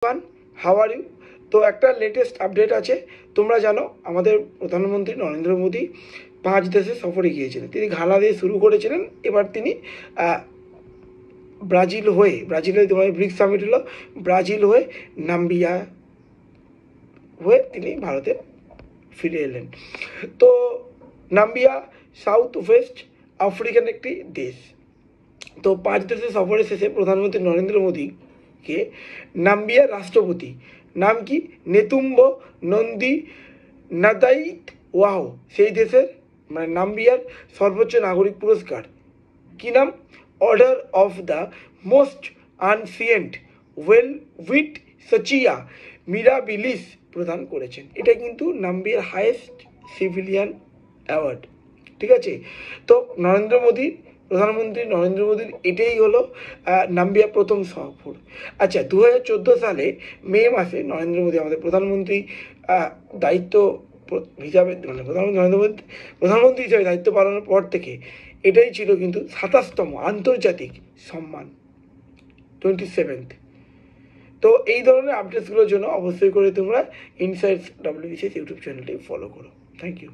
One, how are you? তো একটা latest update আছে। তোমরা জানো আমাদের প্রধানমন্ত্রী নরেন্দ্র মোদী 5 দেশে সফরে গিয়েছিলেন। তিনি ঘানা দিয়ে শুরু করেছিলেন, এবার তিনি ব্রাজিলে তোমার ব্রিক্স সামিট হলো, ব্রাজিল হয়ে নাম্বিয়া হয়ে তিনি ভারতে ফিরে এলেন। তো নাম্বিয়া সাউথ ওয়েস্ট আফ্রিকান একটি দেশ। তো 5 দেশে সফরের শেষে প্রধানমন্ত্রী নরেন্দ্র মোদীকে নাম্বিয়ার রাষ্ট্রপতি, নাম কি, নেতুম্ব নন্দী নাদাইত ওয়াও, সেই দেশের মানে নাম্বিয়ার সর্বোচ্চ নাগরিক পুরস্কার, কি নাম, order of the most ancient Welwitschia Mirabilis প্রদান করেছেন। এটা কিন্তু নাম্বিয়ার হাইয়েস্ট সিভিলিয়ান অ্যাওয়ার্ড, ঠিক আছে। তো প্রধানমন্ত্রী নরেন্দ্র মোদীর এটাই হলো নাম্বিয়া প্রথম সফর। আচ্ছা, 2014 সালে মে মাসে নরেন্দ্র মোদী আমাদের প্রধানমন্ত্রী দায়িত্ব হিসাবে মানে প্রধানমন্ত্রী হিসাবে দায়িত্ব পালনের পর থেকে এটাই ছিল কিন্তু 27তম আন্তর্জাতিক সম্মান, 27th। তো এই ধরনের আপডেটসগুলোর জন্য অবশ্যই করে তোমরা ইনসাইটস WBCS ইউটিউব চ্যানেলটি ফলো করো। Thank you.